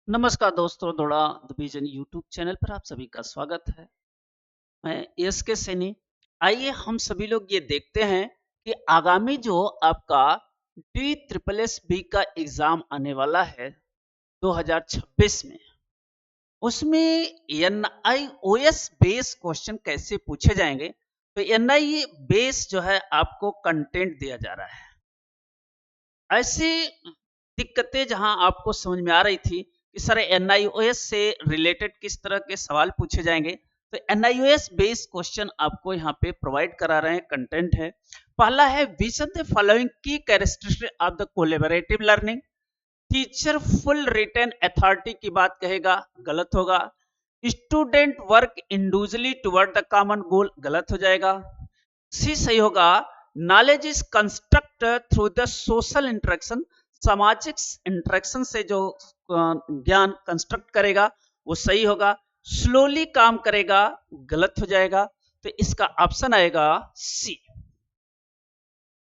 नमस्कार दोस्तों, दौड़ा द विजन यूट्यूब चैनल पर आप सभी का स्वागत है। मैं एस के सैनी। आइए हम सभी लोग ये देखते हैं कि आगामी जो आपका डी ट्रिपल एस बी का एग्जाम आने वाला है 2026 में, उसमें एन आई ओ एस बेस क्वेश्चन कैसे पूछे जाएंगे। तो एन आई बेस जो है आपको कंटेंट दिया जा रहा है। ऐसी दिक्कतें जहां आपको समझ में आ रही थी कि सर एनआईओएस से रिलेटेड किस तरह के सवाल पूछे जाएंगे, तो एनआईओएस बेस्ड क्वेश्चन आपको यहाँ पे प्रोवाइड करा रहे हैं। कंटेंट है, पहला है vision the following key characteristic of the collaborative learning. Teacher full retain authority की बात कहेगा, गलत होगा। Student work individually toward the common goal, गलत हो जाएगा। सी सही होगा। Knowledge is construct through the social interaction, सामाजिक इंटरेक्शन से जो ज्ञान कंस्ट्रक्ट करेगा वो सही होगा। स्लोली काम करेगा, गलत हो जाएगा। तो इसका ऑप्शन आएगा सी।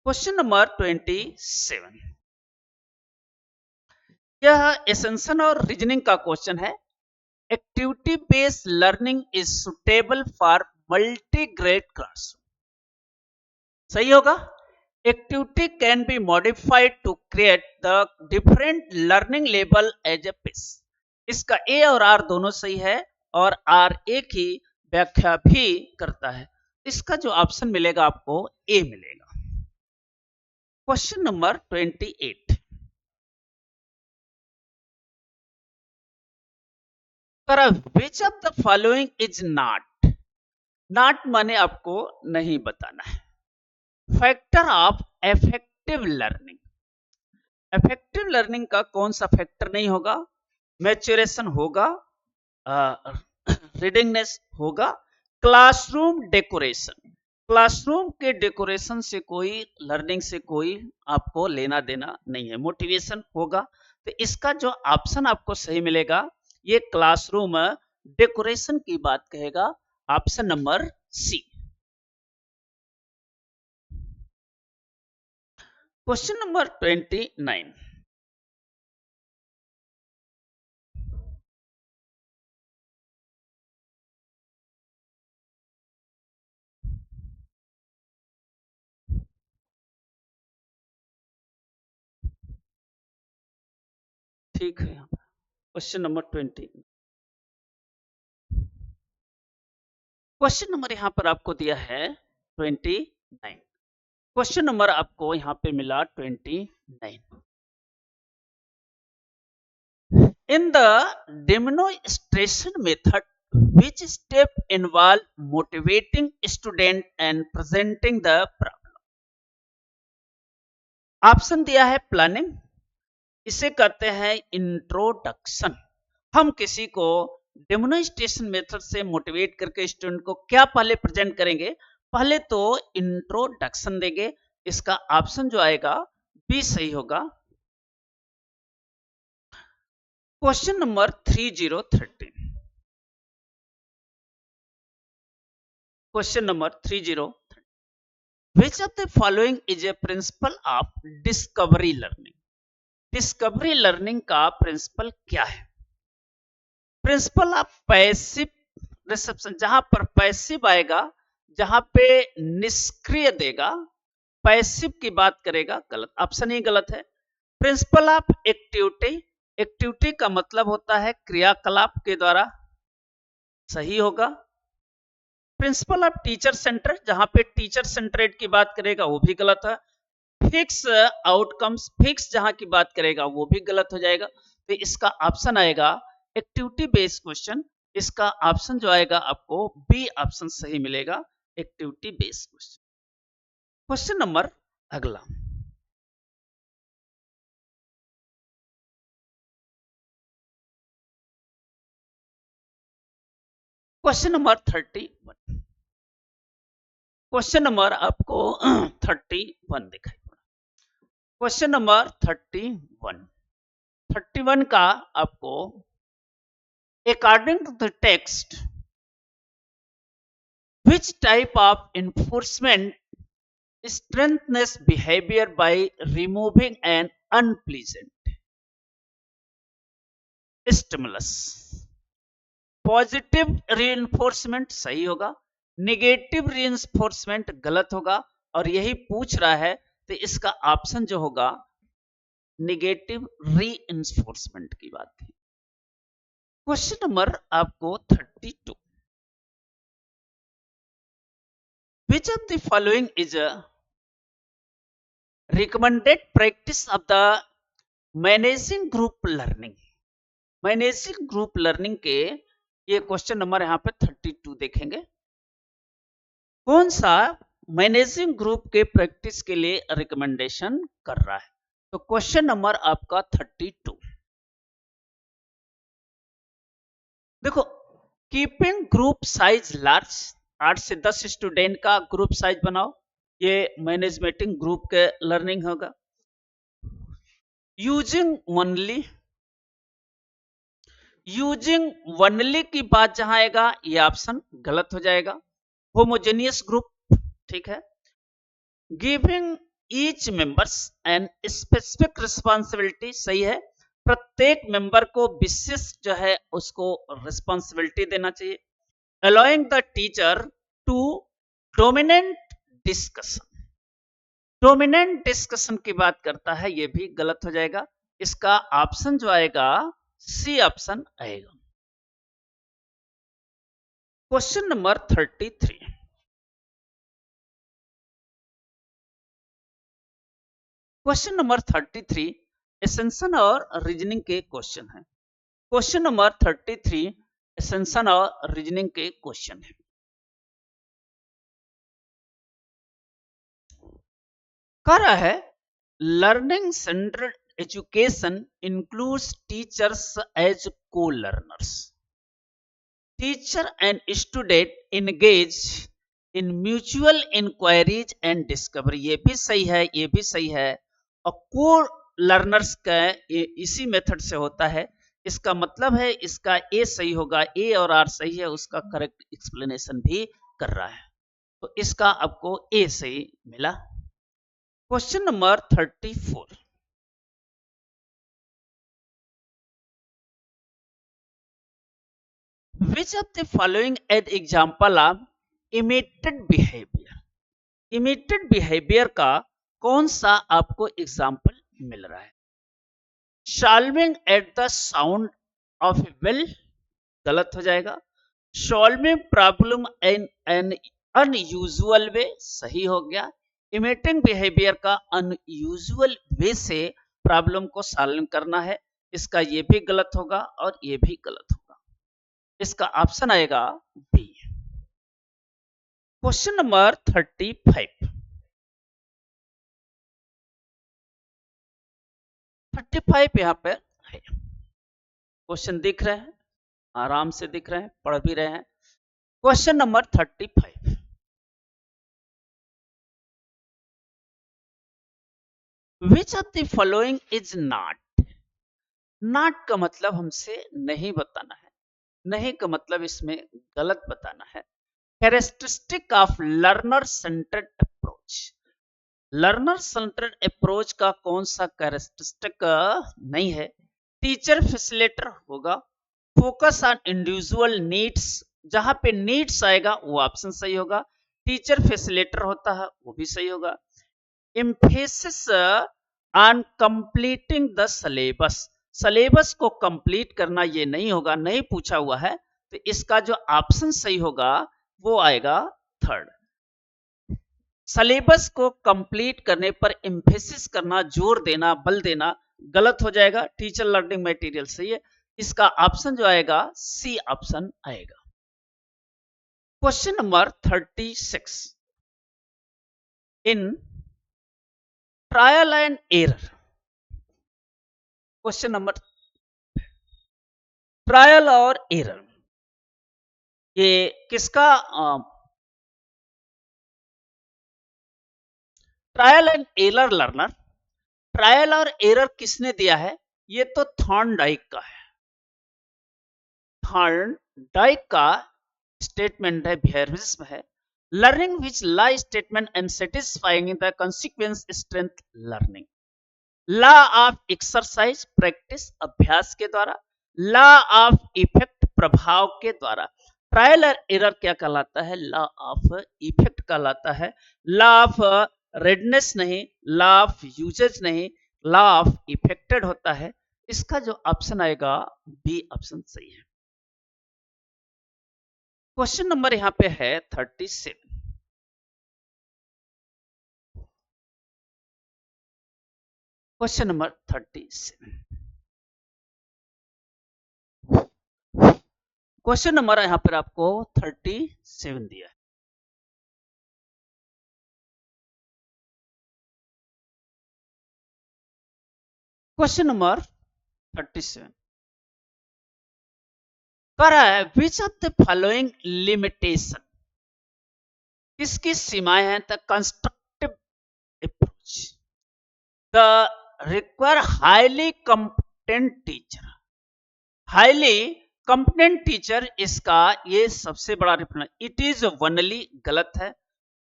क्वेश्चन नंबर 27, यह एसेंशन और रीजनिंग का क्वेश्चन है। Activity based learning is suitable for multi grade class, सही होगा। Activity can be modified to create the different learning level as a pace. इसका ए और आर दोनों सही है, और आर ए की व्याख्या भी करता है। इसका जो ऑप्शन मिलेगा आपको ए मिलेगा। Question number 28, which of the following is not. Not माने आपको नहीं बताना है। Factor of effective learning, effective learning का कौन सा फैक्टर नहीं होगा। मैच्योरेशन होगा, रीडिंगनेस होगा, क्लासरूम डेकोरेशन। क्लासरूम के डेकोरेशन से कोई, लर्निंग से कोई आपको लेना देना नहीं है। मोटिवेशन होगा। तो इसका जो ऑप्शन आपको सही मिलेगा ये क्लासरूम डेकोरेशन की बात कहेगा, option number C. Question number 29, ठीक है। क्वेश्चन नंबर 20, क्वेश्चन नंबर यहां पर आपको दिया है 29। क्वेश्चन नंबर आपको यहां पे मिला 29। In the demonstration method, which step involve motivating student and presenting the problem? Option दिया है प्लानिंग, इसे कहते हैं इंट्रोडक्शन। हम किसी को डेमोन्स्ट्रेशन मेथड से मोटिवेट करके स्टूडेंट को क्या पहले प्रेजेंट करेंगे, पहले तो इंट्रोडक्शन देंगे। इसका ऑप्शन जो आएगा बी सही होगा। Question number 3013, question number 3013, which of the following is a principle of discovery learning? Discovery learning का प्रिंसिपल क्या है। प्रिंसिपल ऑफ पैसिव रिसेप्शन, जहां पर पैसिव आएगा, जहां पे निष्क्रिय देगा, पैसिव की बात करेगा, गलत, ऑप्शन ही गलत है। प्रिंसिपल ऑफ एक्टिविटी, एक्टिविटी का मतलब होता है क्रियाकलाप के द्वारा, सही होगा। प्रिंसिपल ऑफ टीचर सेंटर, जहां पे टीचर सेंटरेड की बात करेगा वो भी गलत है। फिक्स आउटकम्स, फिक्स जहां की बात करेगा वो भी गलत हो जाएगा। तो इसका ऑप्शन आएगा एक्टिविटी बेस्ड क्वेश्चन। इसका ऑप्शन जो आएगा आपको बी ऑप्शन सही मिलेगा, activity based question. Question number अगला, क्वेश्चन नंबर 31। क्वेश्चन नंबर आपको 31 दिखाई पड़ा। क्वेश्चन नंबर 31 का आपको, according to the text, which type of enforcement strengthens behavior by removing an unpleasant? Stimulus. Positive reinforcement सही होगा, नेगेटिव रीइंफोर्समेंट गलत होगा, और यही पूछ रहा है तो इसका ऑप्शन जो होगा नेगेटिव रीइंफोर्समेंट की बात है। क्वेश्चन नंबर आपको 32, which of the following is a recommended practice of the managing group learning. Managing group learning के ये क्वेश्चन नंबर यहां पे 32 देखेंगे। कौन सा मैनेजिंग ग्रुप के प्रैक्टिस के लिए रिकमेंडेशन कर रहा है? तो क्वेश्चन नंबर आपका 32, देखो, कीपिंग ग्रुप साइज लार्ज, 8 से 10 स्टूडेंट का ग्रुप साइज बनाओ, ये मैनेजमेंटिंग ग्रुप के लर्निंग होगा। यूजिंग वनली की बात जहां आएगा ये ऑप्शन गलत हो जाएगा। होमोजेनियस ग्रुप, ठीक है। Giving each members an specific responsibility, सही है, प्रत्येक मेंबर को विशिष्ट जो है उसको रिस्पॉन्सिबिलिटी देना चाहिए। Allowing the teacher to dominant discussion, dominant discussion की बात करता है, ये भी गलत हो जाएगा। इसका ऑप्शन जो आएगा सी ऑप्शन आएगा। Question number 33, question number 33 assertion और रीजनिंग के क्वेश्चन है। क्वेश्चन नंबर 33 एसेंशन और रीजनिंग के क्वेश्चन है। कह रहा है learning centred education includes teachers as co learners, teacher and student engage in mutual inquiries and discovery, ये भी सही है, ये भी सही है। और को लर्नर्स का इसी मेथड से होता है, इसका मतलब है इसका ए सही होगा, ए और आर सही है, उसका करेक्ट एक्सप्लेनेशन भी कर रहा है, तो इसका आपको ए सही मिला। Question number 34, which of the following an example of imitated behavior, imitated behaviour का कौन सा आपको एग्जाम्पल मिल रहा है? Solving at the sound of a bell, गलत हो जाएगा। Solving problem in an unusual way, सही हो गया। इमिटेटिंग बिहेवियर का अनयूजुअल वे से प्रॉब्लम को सॉल्व करना है, इसका ये भी गलत होगा और ये भी गलत होगा, इसका ऑप्शन आएगा बी। क्वेश्चन नंबर 35, 35 यहां पर है, क्वेश्चन दिख रहे हैं, आराम से दिख रहे हैं, पढ़ भी रहे हैं। Question number 35, which of the following is not, not का मतलब हमसे नहीं बताना है, नहीं का मतलब इसमें गलत बताना है। Characteristic of learner centred approach, learner centred approach का कौन सा कैरेक्टरिस्टिक नहीं है? टीचर फैसिलिटेटर होगा। फोकस ऑन इंडिविजुअल नीड्स, जहां पे नीड्स आएगा वो ऑप्शन सही होगा। टीचर फैसिलिटेटर होता है वो भी सही होगा। Emphasis on completing the syllabus, syllabus को कंप्लीट करना ये नहीं होगा, नहीं पूछा हुआ है, तो इसका जो ऑप्शन सही होगा वो आएगा थर्ड। सिलेबस को कंप्लीट करने पर एम्फेसिस करना, जोर देना, बल देना, गलत हो जाएगा। टीचर लर्निंग मटेरियल सही है, इसका ऑप्शन जो आएगा सी ऑप्शन आएगा। Question number 36, in trial and error, question number trial और एरर, ये किसका trial and error learner, trial और एरर किसने दिया है? ये तो थॉर्नडाइक का है, थॉर्नडाइक का स्टेटमेंट है, बिहेवियरिज्म है। Learning which lie statement and satisfying the consequence strength learning, law of exercise practice, अभ्यास के द्वारा। लॉ ऑफ इफेक्ट प्रभाव के द्वारा। ट्रायल और एरर क्या कहलाता है? लॉ ऑफ इफेक्ट कहलाता है, लॉ ऑफ रेडनेस नहीं, लॉ ऑफ यूजेज नहीं, लॉ ऑफ इफेक्टेड होता है। इसका जो ऑप्शन आएगा बी ऑप्शन सही है। क्वेश्चन नंबर यहां पे है 37। Question number 37। क्वेश्चन नंबर यहां पर आपको 37 दिया है। क्वेश्चन नंबर 37 कर रहा है विच ऑफ द फॉलोइंग लिमिटेशन, किसकी सीमाएं हैं? The constructive approach, the require highly competent teacher. Highly competent teacher, इसका ये सबसे बड़ा रिप्लाई, इट इज वनली गलत है।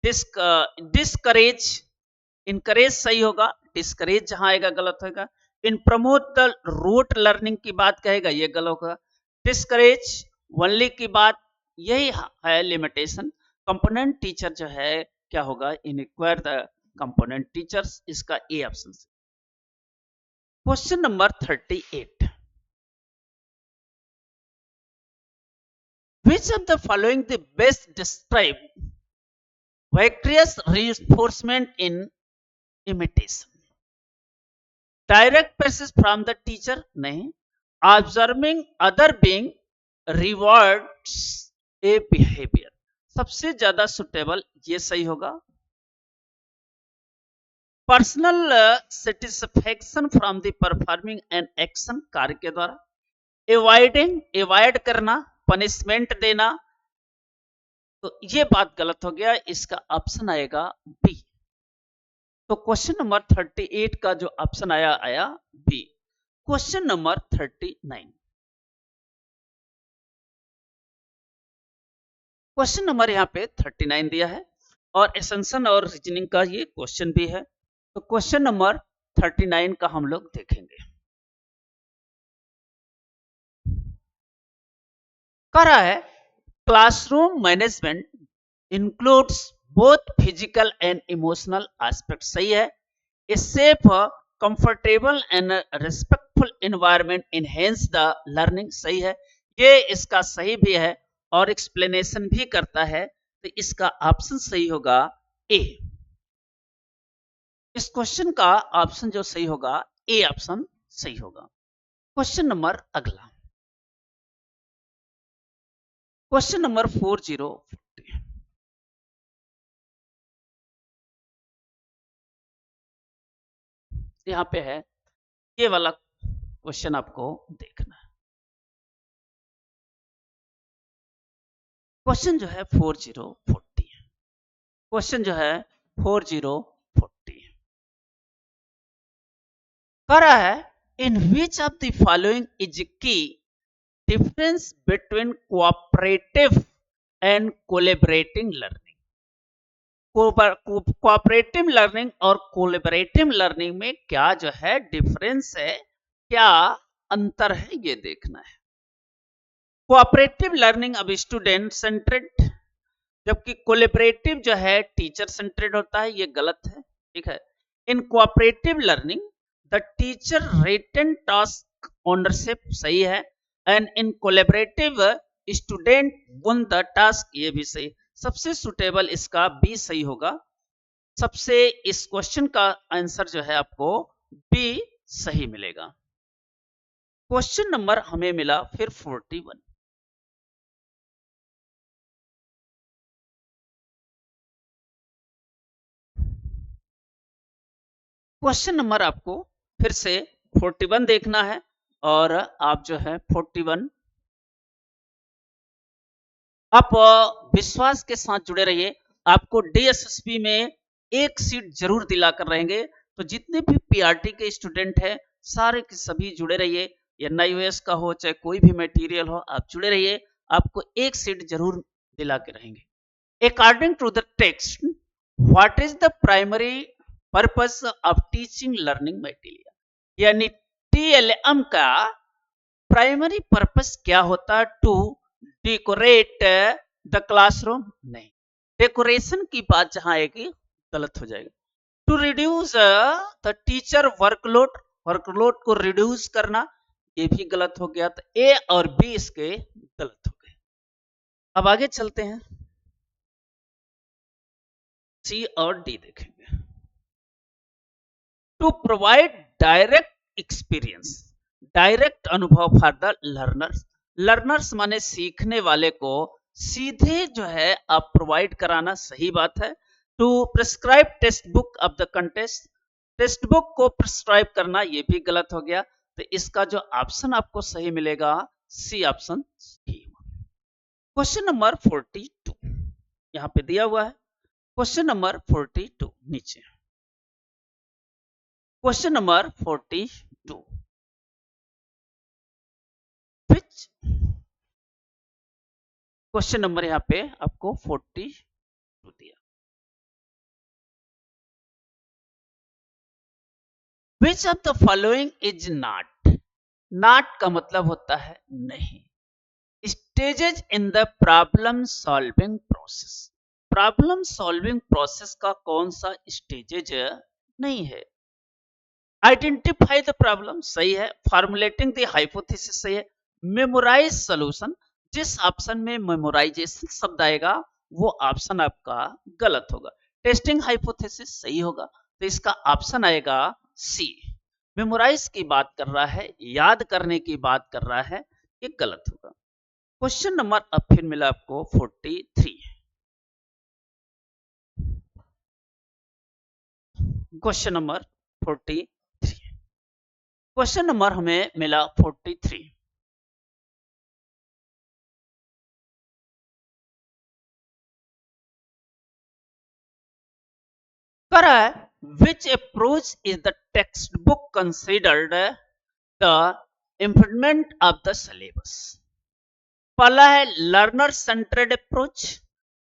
डिस्करेज, इनकरेज सही होगा, डिस्करेज जहां आएगा गलत होगा। इन प्रमोट द रूट लर्निंग की बात कहेगा, ये गलत होगा। डिस्करेज वनली की बात, यही है लिमिटेशन। कंपोनेंट टीचर जो है क्या होगा? इनक्वायर द कंपोनेंट टीचर्स, इसका A option. Question number 38। Which of the following the best describe vicarious reinforcement in imitation? Direct passage from the teacher नहीं, observing other being rewards a behavior, सबसे ज्यादा suitable ये सही होगा। Personal satisfaction from the performing an action, कार्य के द्वारा। Avoiding, avoid करना, पनिशमेंट देना, तो ये बात गलत हो गया, इसका ऑप्शन आएगा बी। तो क्वेश्चन नंबर 38 का जो ऑप्शन आया B. Question number 39। Question number यहाँ पे 39 दिया है और एसेंशन और रीजनिंग का ये क्वेश्चन भी है। तो क्वेश्चन नंबर 39 का हम लोग देखेंगे। कह रहा है classroom management includes both physical and emotional aspect, सही है। A safe, comfortable and respectful environment enhance the learning, सही है। ये इसका सही भी है और एक्सप्लेनेशन भी करता है, तो इसका ऑप्शन सही होगा ए। इस क्वेश्चन का ऑप्शन जो सही होगा ए ऑप्शन सही होगा। क्वेश्चन नंबर अगला, क्वेश्चन नंबर 4040। यहां पे है, ये वाला क्वेश्चन आपको देखना है। क्वेश्चन जो है 4040, क्वेश्चन जो है 4040 कह रहा है in which of the following is key difference between cooperative and collaborative learning. Cooperative learning और कोलैबोरेटिव लर्निंग में क्या जो है डिफरेंस है, क्या अंतर है, ये देखना है। कोऑपरेटिव लर्निंग अब स्टूडेंट सेंट्रेड, जबकि कोलैबोरेटिव जो है टीचर सेंट्रेड होता है, ये गलत है, ठीक है। In cooperative learning the teacher retain task ownership, सही है। And in collaborative student own the task, ये भी सही। सबसे सुटेबल इसका बी सही होगा। सबसे इस क्वेश्चन का आंसर जो है आपको बी सही मिलेगा। क्वेश्चन नंबर हमें मिला फिर 41। क्वेश्चन नंबर आपको फिर से 41 देखना है और आप जो है 41 आप विश्वास के साथ जुड़े रहिए। आपको डीएसएसपी में एक सीट जरूर दिलाकर रहेंगे। तो जितने भी पीआरटी के स्टूडेंट हैं सारे के सभी जुड़े रहिए। एनआईओएस का हो चाहे कोई भी मटेरियल हो, आप जुड़े रहिए, आपको एक सीट जरूर दिला के रहेंगे। According to the text, what is the primary purpose of teaching learning material, यानी टीएलएम का प्राइमरी पर्पस क्या होता है? To decorate the classroom? नहीं, डेकोरेशन की बात जहां आएगी गलत हो जाएगा। To reduce the teacher workload, workload को रिड्यूस करना, ये भी गलत हो गया। तो ए और बी इसके गलत हो गए। अब आगे चलते हैं, सी और डी देखेंगे। To provide direct experience, direct अनुभव फॉर द लर्नर्स। लर्नर्स माने सीखने वाले को सीधे जो है आप प्रोवाइड कराना, सही बात है। To prescribe text book of the contest, text book को प्रिस्क्राइब करना, ये भी गलत हो गया। तो इसका जो ऑप्शन आपको सही मिलेगा, सी ऑप्शन। क्वेश्चन नंबर 42 यहां पे दिया हुआ है। क्वेश्चन नंबर 42 नीचे, क्वेश्चन नंबर 42, विच, क्वेश्चन नंबर यहां पे आपको 42 दिया। विच of the following is not, not का मतलब होता है नहीं। Stages in the problem solving process, problem solving process का कौन सा स्टेजेज नहीं है। आइडेंटिफाई द प्रॉब्लम सही है, फॉर्मुलेटिंग द हाइपोथेसिस सही है, मेमोराइज सॉल्यूशन, जिस ऑप्शन में मेमोराइजेशन शब्द आएगा वो ऑप्शन आपका गलत होगा। टेस्टिंग हाइपोथेसिस सही होगा, तो इसका ऑप्शन आएगा सी। मेमोराइज की बात कर रहा है, याद करने की बात कर रहा है, ये गलत होगा। क्वेश्चन नंबर अब फिर मिला आपको 43, क्वेश्चन नंबर 43, क्वेश्चन नंबर हमें मिला 43। करा है, which approach is the textbook considered the improvement of the syllabus? पहला है लर्नर सेंट्रेड अप्रोच,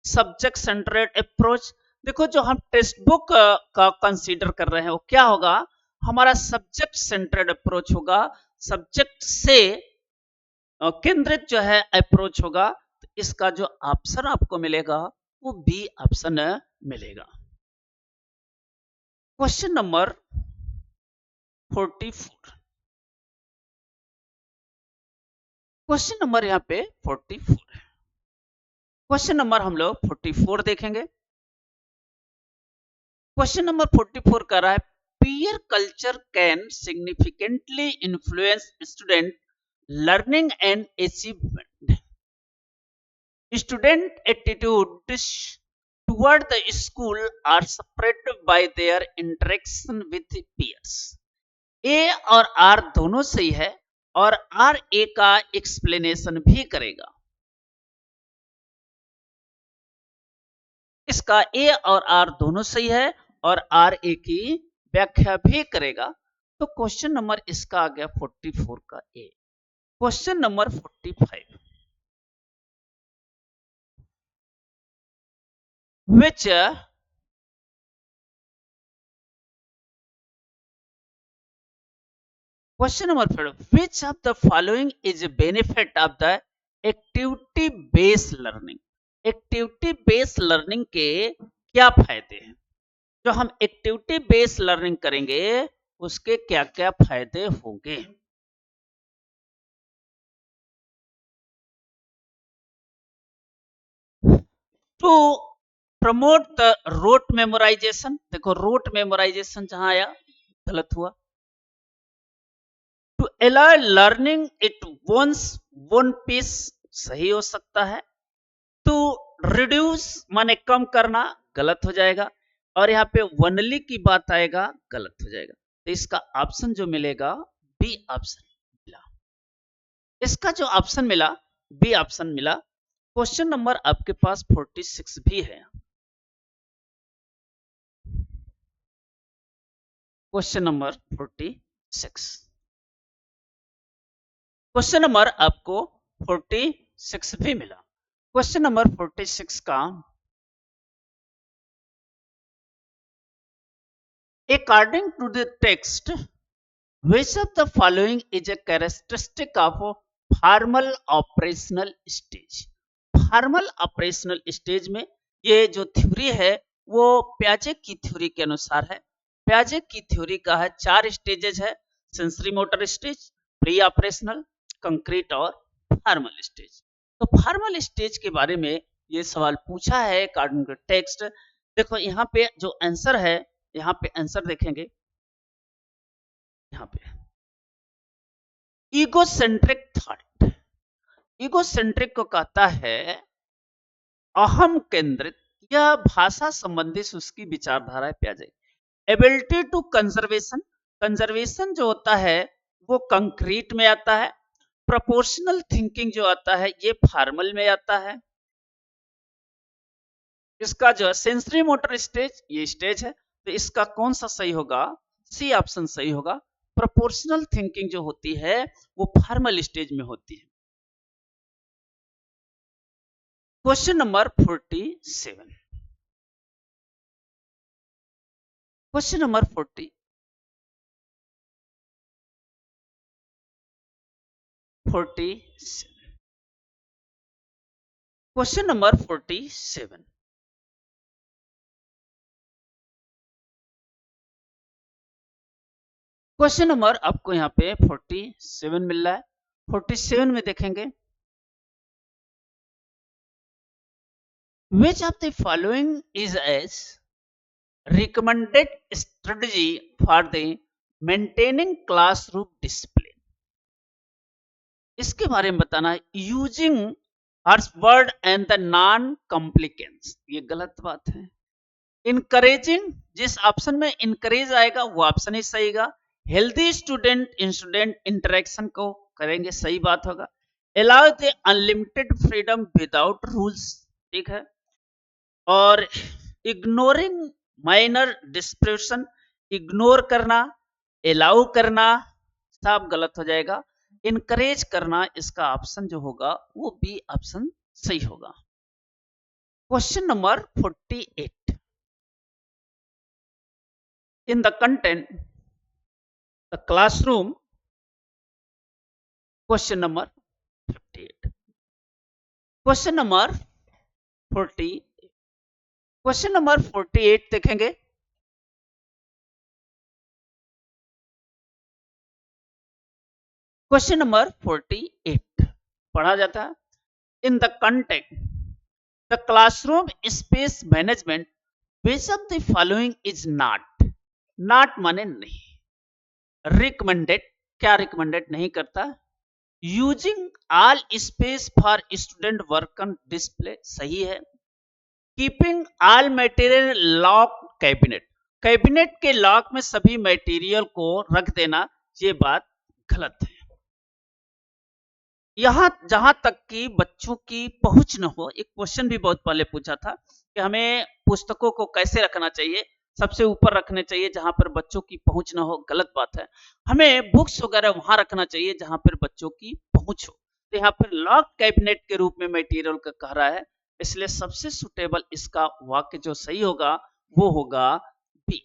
सब्जेक्ट सेंट्रेड अप्रोच। देखो जो हम टेक्स्ट बुक का कंसीडर कर रहे हैं वो क्या होगा, हमारा सब्जेक्ट सेंट्रेड अप्रोच होगा, सब्जेक्ट से केंद्रित जो है अप्रोच होगा। तो इसका जो ऑप्शन आपको मिलेगा वो बी ऑप्शन मिलेगा। क्वेश्चन नंबर 44, क्वेश्चन नंबर यहाँ पे 44 है। क्वेश्चन नंबर हम लोग 44 देखेंगे। क्वेश्चन नंबर 44 कर रहा है, peer culture can significantly influence student learning and achievement, student attitudes toward the school are separated by their interaction with peers। ए और आर दोनों सही है और आर ए का एक्सप्लेनेशन भी करेगा। इसका ए और आर दोनों सही है और आर ए की व्याख्या भी करेगा। तो क्वेश्चन नंबर इसका आ गया 44 का A. Question number 45, which question number 5, which of the following is a benefit of the activity based learning? Activity based learning के क्या फायदे हैं? जो हम एक्टिविटी बेस्ड लर्निंग करेंगे उसके क्या क्या फायदे होंगे? To promote the rote memorization, देखो रोट मेमोराइजेशन जहां आया गलत हुआ। To allow learning at one's own pace, सही हो सकता है। टू रिड्यूस माने कम करना, गलत हो जाएगा। और यहाँ पे वनली की बात आएगा, गलत हो जाएगा। तो इसका ऑप्शन जो मिलेगा बी ऑप्शन मिला। इसका जो ऑप्शन मिला बी ऑप्शन मिला। क्वेश्चन नंबर आपके पास 46 भी है। क्वेश्चन नंबर 46, क्वेश्चन नंबर आपको 46 भी मिला। क्वेश्चन नंबर 46 का, according to the text Which of the following is a characteristic of formal operational stage? Formal operational stage में ये जो थ्योरी है वो प्याजे की थ्योरी के अनुसार है। प्याजे की थ्योरी का है 4 स्टेजेस है, sensory motor stage, pre operational, concrete और फॉर्मल स्टेज। तो फॉर्मल स्टेज के बारे में ये सवाल पूछा है अकॉर्डिंग टू टेक्स्ट। देखो यहाँ पे जो आंसर है, यहाँ पे आंसर देखेंगे, यहाँ पे ईगोसेंट्रिक थॉट। ईगोसेंट्रिक को कहता है अहम केंद्रित या भाषा संबंधी उसकी विचारधारा है प्याजे। एबिलिटी टू कंजर्वेशन, कंजर्वेशन जो होता है वो कंक्रीट में आता है। प्रोपोर्शनल थिंकिंग जो आता है ये फॉर्मल में आता है। इसका जो सेंसरी मोटर स्टेज ये स्टेज है, तो इसका कौन सा सही होगा? सी ऑप्शन सही होगा। प्रोपोर्शनल थिंकिंग जो होती है वो फॉर्मल स्टेज में होती है। Question number 47, question number 47, question number 47, question number आपको यहाँ पे 47 मिल रहा है। 47 में देखेंगे, which of the following is as recommended strategy for the maintaining classroom discipline? इसके बारे में बताना है। Using harsh word and the non compliance, ये गलत बात है। इनकरेजिंग, जिस ऑप्शन में इनकरेज आएगा वो ऑप्शन ही सही होगा। हेल्दी स्टूडेंट स्टूडेंट इंटरेक्शन को करेंगे, सही बात होगा। Allow the unlimited freedom without rules, ठीक है। और इग्नोरिंग माइनर डिस्प्यूशन, इग्नोर करना, अलाउ करना सब गलत हो जाएगा। इनकरेज करना, इसका ऑप्शन जो होगा वो बी ऑप्शन सही होगा। Question number 48, in the content the classroom, question number 58, question number 40, question number 48 देखेंगे। क्वेश्चन नंबर 48 पढ़ा जाता है, in the context the classroom space management which of the following is not, not माने नहीं। Recommended, क्या recommended नहीं करता। Using all space for student work on display, सही है। Keeping all material lock cabinet, cabinet के लॉक में सभी मटेरियल को रख देना, ये बात गलत है। यहां जहां तक कि बच्चों की पहुंच न हो, एक क्वेश्चन भी बहुत पहले पूछा था कि हमें पुस्तकों को कैसे रखना चाहिए, सबसे ऊपर रखने चाहिए जहां पर बच्चों की पहुंच ना हो, गलत बात है। हमें बुक्स वगैरह वहां रखना चाहिए जहां पर बच्चों की पहुंच हो। तो यहाँ पर लॉक कैबिनेट के रूप में मटेरियल का कह रहा है, इसलिए सबसे सुटेबल इसका वाक्य जो सही होगा वो होगा बी।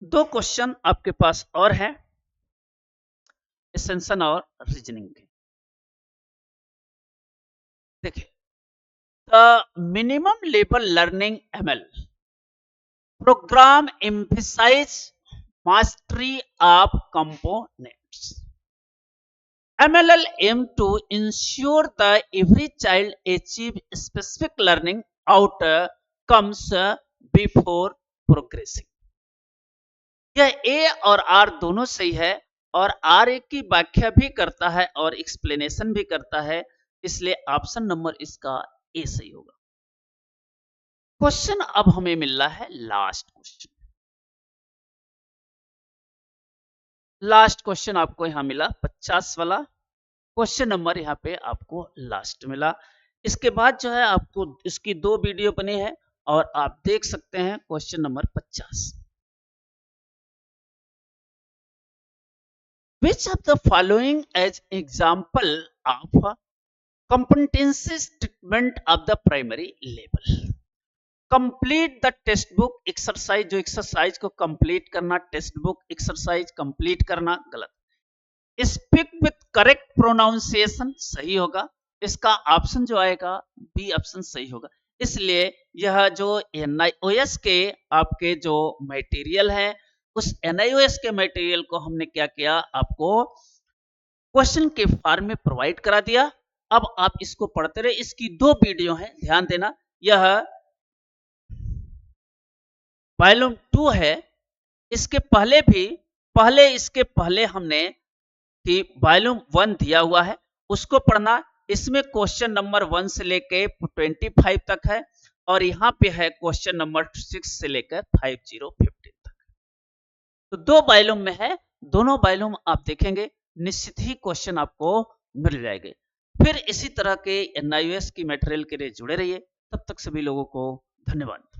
दो क्वेश्चन आपके पास और है, एसेंशन और रीजनिंग के। देखिए, the minimum level learning ML program emphasize mastery of components. MLL aim to ensure that every child achieve specific learning outcomes before progressing. यह ए और आर दोनों सही है, और आर एक की व्याख्या भी करता है और एक्सप्लेनेशन भी करता है, इसलिए ऑप्शन नंबर इसका ए सही होगा। क्वेश्चन अब हमें मिल रहा है लास्ट क्वेश्चन। लास्ट क्वेश्चन आपको यहां मिला 50 वाला क्वेश्चन नंबर, यहाँ पे आपको लास्ट मिला। इसके बाद जो है आपको इसकी 2 वीडियो बने हैं और आप देख सकते हैं question number 50। Which of the following as example of competency statement of the primary level? Complete the text book exercise, जो एक्सरसाइज को कंप्लीट करना, टेक्स्ट बुक एक्सरसाइज कंप्लीट करना गलत। स्पीक विथ करेक्ट प्रोनाउंसिएशन सही होगा। इसका ऑप्शन जो आएगा बी ऑप्शन सही होगा। इसलिए यह जो NIOS के आपके जो मटेरियल है, उस NIOS के मटेरियल को हमने क्या किया, आपको क्वेश्चन के फॉर्म में प्रोवाइड करा दिया। अब आप इसको पढ़ते रहे। इसकी 2 वीडियो हैं, ध्यान देना। यह वॉल्यूम 2 है। इसके पहले हमने कि वॉल्यूम 1 दिया हुआ है, उसको पढ़ना। इसमें क्वेश्चन नंबर 1 से लेके 25 तक है, और यहाँ पे है क्वेश्चन नंबर 6 से लेकर 5015 तक। तो 2 वॉल्यूम में है, दोनों वॉल्यूम आप देखेंगे, निश्चित ही क्वेश्चन आपको मिल जाएंगे। फिर इसी तरह के NIOS की मटेरियल के लिए जुड़े रहिए। तब तक सभी लोगों को धन्यवाद।